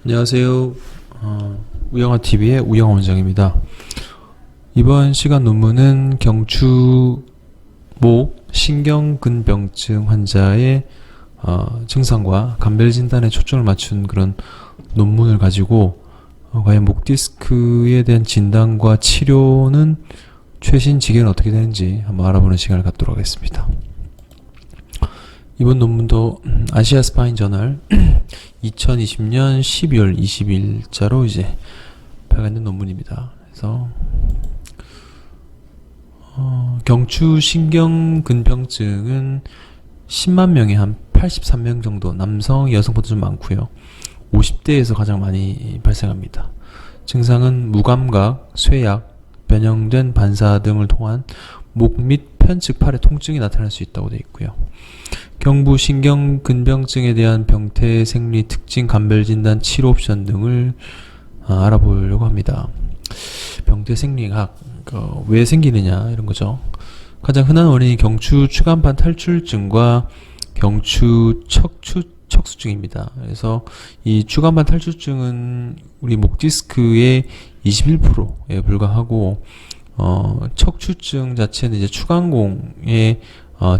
안녕하세요. 우영아TV의 우영아 원장입니다. 이번 시간 논문은 경추 목 신경근병증 환자의 증상과 감별 진단에 초점을 맞춘 그런 논문을 가지고 과연 목 디스크에 대한 진단과 치료는 최신 지경은 어떻게 되는지 한번 알아보는 시간을 갖도록 하겠습니다. 이번 논문도 아시아 스파인 저널 2020년 12월 20일자로 이제 발간된 논문입니다. 그래서 경추 신경근병증은 10만 명에 한 83명 정도, 남성, 여성보다 좀 많고요. 50대에서 가장 많이 발생합니다. 증상은 무감각, 쇠약, 변형된 반사 등을 통한 목 및 편측 팔의 통증이 나타날 수 있다고 되어 있고요. 경부 신경근병증에 대한 병태, 생리, 특징, 감별 진단, 치료 옵션 등을 알아보려고 합니다. 병태 생리학, 왜 생기느냐 이런 거죠. 가장 흔한 원인이 경추 추간판 탈출증과 경추 척수증입니다. 그래서 이 추간판 탈출증은 우리 목 디스크의 21%에 불과하고 척추증 자체는 이제 추간공의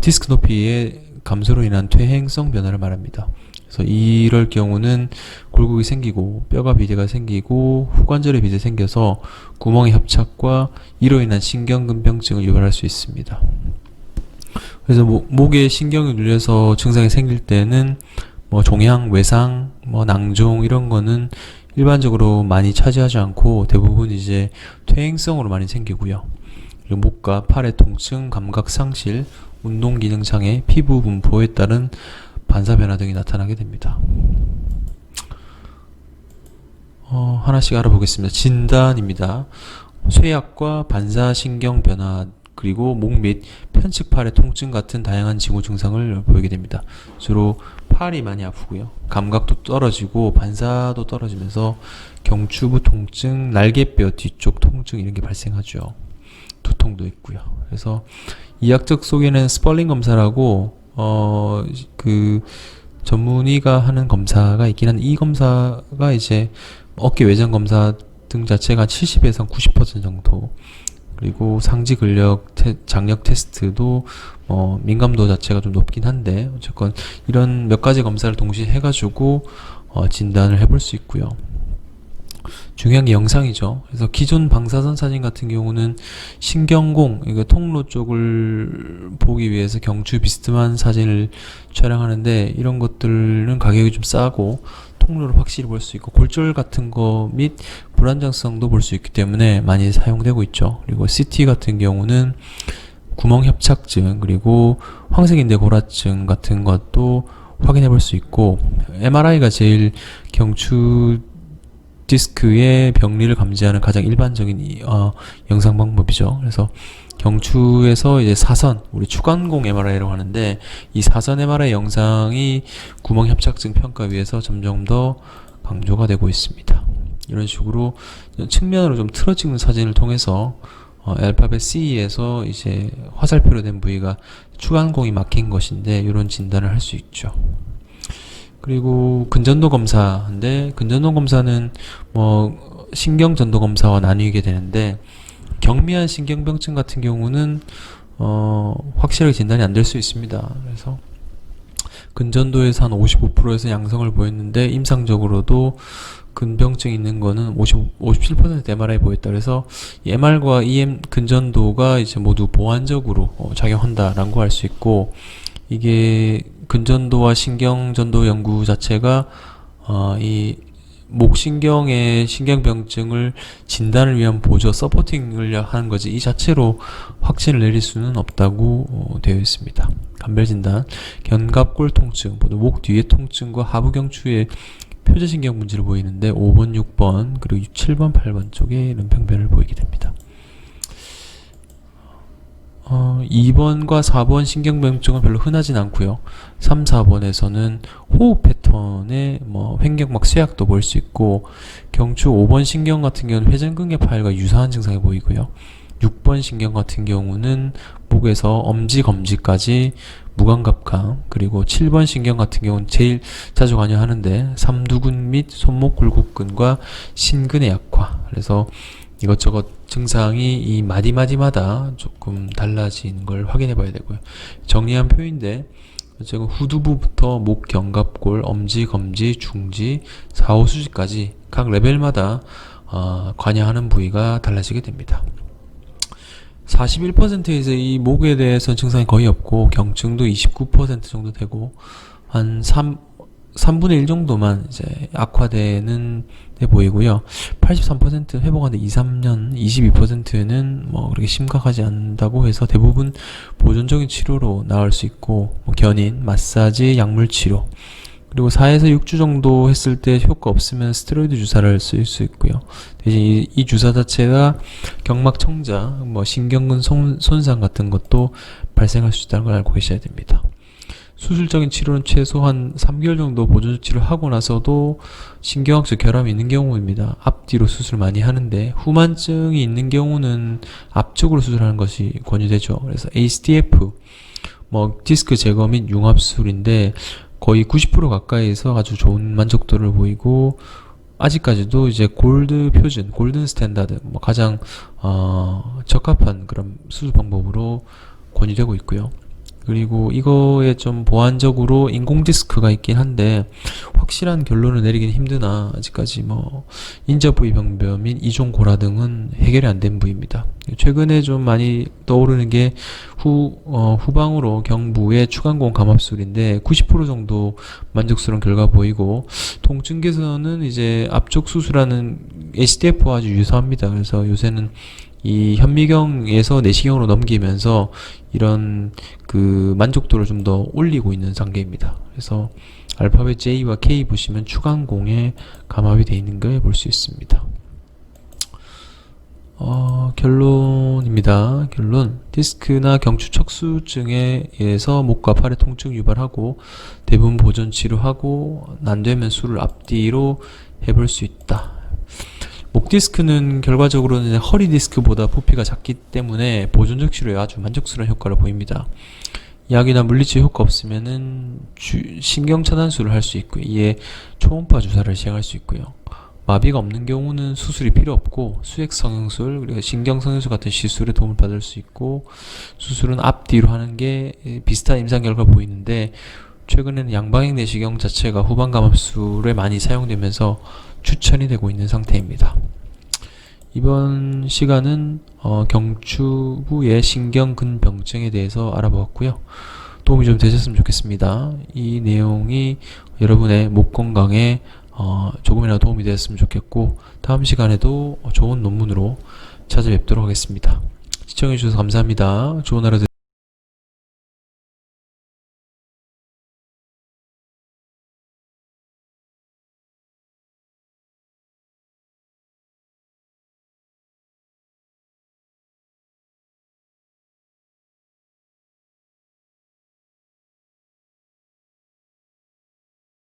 디스크 높이의 감소로 인한 퇴행성 변화를 말합니다. 그래서 이럴 경우는 골격이 생기고 뼈가 비대가 생기고 후관절에 비대 생겨서 구멍의 협착과 이로 인한 신경근병증을 유발할 수 있습니다. 그래서 목에 신경이 눌려서 증상이 생길 때는 종양, 외상, 낭종 이런 거는 일반적으로 많이 차지하지 않고 대부분 이제 퇴행성으로 많이 생기고요. 그리고 목과 팔의 통증, 감각 상실, 운동 기능 장애, 피부 분포에 따른 반사 변화 등이 나타나게 됩니다. 하나씩 알아보겠습니다. 진단입니다. 쇠약과 반사신경 변화, 그리고 목 및 편측팔의 통증 같은 다양한 징후 증상을 보이게 됩니다. 주로 팔이 많이 아프고요. 감각도 떨어지고 반사도 떨어지면서 경추부 통증, 날개뼈 뒤쪽 통증 이런 게 발생하죠. 두통도 있고요. 그래서 이학적 소개는 스펄링 검사라고 그 전문의가 하는 검사가 있긴 한데, 이 검사가 이제 어깨 외장 검사 등 자체가 70에서 90% 정도, 그리고 상지 근력 장력 테스트도 민감도 자체가 좀 높긴 한데, 어쨌건 이런 몇 가지 검사를 동시에 해가지고 진단을 해볼 수 있고요. 중요한 게 영상이죠. 그래서 기존 방사선 사진 같은 경우는 신경공, 이거 통로 쪽을 보기 위해서 경추 비스듬한 사진을 촬영하는데, 이런 것들은 가격이 좀 싸고 통로를 확실히 볼 수 있고 골절 같은 거 및 불안정성도 볼 수 있기 때문에 많이 사용되고 있죠. 그리고 CT 같은 경우는 구멍 협착증, 그리고 황색인대 골화증 같은 것도 확인해 볼 수 있고, MRI가 제일 경추 디스크의 병리를 감지하는 가장 일반적인 영상 방법이죠. 그래서 경추에서 이제 사선, 우리 추간공 MRI라고 하는데, 이 사선 MRI 영상이 구멍 협착증 평가위에서 점점 더 강조가 되고 있습니다. 이런 식으로 측면으로 좀 틀어 찍는 사진을 통해서 알파벳 C에서 이제 화살표로 된 부위가 추간공이 막힌 것인데, 이런 진단을 할 수 있죠. 그리고 근전도 검사인데, 근전도 검사는 신경전도 검사와 나뉘게 되는데, 경미한 신경병증 같은 경우는 확실하게 진단이 안 될 수 있습니다. 그래서 근전도에서 한 55%에서 양성을 보였는데, 임상적으로도 근병증이 있는 거는 57% MRI 보였다. 그래서 MR과 EM 근전도가 이제 모두 보완적으로 작용한다라고 할 수 있고, 이게 근전도와 신경전도 연구 자체가 이 목신경의 신경병증을 진단을 위한 보조 서포팅을 하는 거지, 이 자체로 확진을 내릴 수는 없다고 되어 있습니다. 감별진단, 견갑골 통증, 목 뒤의 통증과 하부 경추의 표제신경 문제를 보이는데 5번, 6번, 그리고 7번, 8번 쪽에 이런 병변을 보이게 됩니다. 2번과 4번 신경병증은 별로 흔하진 않고요. 3, 4번에서는 호흡 패턴에 횡격막 쇠약도 보일 수 있고, 경추 5번 신경 같은 경우는 회전근개 파열과 유사한 증상이 보이고요. 6번 신경 같은 경우는 목에서 엄지, 검지까지 무감각함, 그리고 7번 신경 같은 경우는 제일 자주 관여하는데 삼두근 및 손목 굴곡근과 신근의 약화. 그래서 이것저것 증상이 이 마디마디마다 조금 달라진 걸 확인해 봐야 되고요. 정리한 표인데 지금 후두부부터 목 견갑골, 엄지, 검지, 중지, 4, 5수지까지 각 레벨마다 관여하는 부위가 달라지게 됩니다. 41%에서 이 목에 대해서는 증상이 거의 없고 경증도 29% 정도 되고 한 3분의 1 정도만 이제 악화되는 데 보이고요. 83% 회복하는데 2, 3년, 22%는 뭐 그렇게 심각하지 않다고 해서 대부분 보존적인 치료로 나을 수 있고 뭐 견인, 마사지, 약물 치료, 그리고 4에서 6주 정도 했을 때 효과 없으면 스테로이드 주사를 쓸 수 있고요. 대신 이 주사 자체가 경막 청자, 뭐 신경근 손상 같은 것도 발생할 수 있다는 걸 알고 계셔야 됩니다. 수술적인 치료는 최소한 3개월 정도 보존 치료를 하고 나서도 신경학적 결함이 있는 경우입니다. 앞뒤로 수술 많이 하는데 후만증이 있는 경우는 앞쪽으로 수술하는 것이 권유되죠. 그래서 ACDF, 뭐 디스크 제거 및 융합 수술인데 거의 90% 가까이에서 아주 좋은 만족도를 보이고 아직까지도 이제 골드 표준, 골든 스탠다드, 뭐 가장 적합한 그런 수술 방법으로 권유되고 있고요. 그리고 이거에 좀 보완적으로 인공 디스크가 있긴 한데 확실한 결론을 내리긴 힘드나 아직까지 뭐 인저 부위 병변 및 이종 고라 등은 해결이 안 된 부위입니다. 최근에 좀 많이 떠오르는 게 후방으로 경부의 추간공 감압술인데 90% 정도 만족스러운 결과 보이고 통증 개선은 이제 앞쪽 수술하는 ACDF와 아주 유사합니다. 그래서 요새는 이 현미경에서 내시경으로 넘기면서 이런 그 만족도를 좀 더 올리고 있는 단계입니다. 그래서 알파벳 J와 K 보시면 추간공에 감압이 되어 있는 걸 볼 수 있습니다. 결론입니다. 결론. 디스크나 경추 척수증에 의해서 목과 팔의 통증 유발하고 대부분 보존 치료하고 안되면 수를 앞뒤로 해볼 수 있다. 목 디스크는 결과적으로는 허리 디스크보다 부피가 작기 때문에 보존적 치료에 아주 만족스러운 효과를 보입니다. 약이나 물리치 효과 없으면은 신경 차단술을 할 수 있고요. 이에 초음파 주사를 시행할 수 있고요. 마비가 없는 경우는 수술이 필요 없고 수액 성형술 그리고 신경 성형술 같은 시술에 도움을 받을 수 있고 수술은 앞뒤로 하는 게 비슷한 임상 결과를 보이는데 최근에는 양방향 내시경 자체가 후방 감압술에 많이 사용되면서 추천이 되고 있는 상태입니다. 이번 시간은 경추 후의 신경근병증에 대해서 알아보았고요. 도움이 좀 되셨으면 좋겠습니다. 이 내용이 여러분의 목 건강에 조금이라도 도움이 되었으면 좋겠고 다음 시간에도 좋은 논문으로 찾아뵙도록 하겠습니다. 시청해주셔서 감사합니다. 좋은 하루 되세요.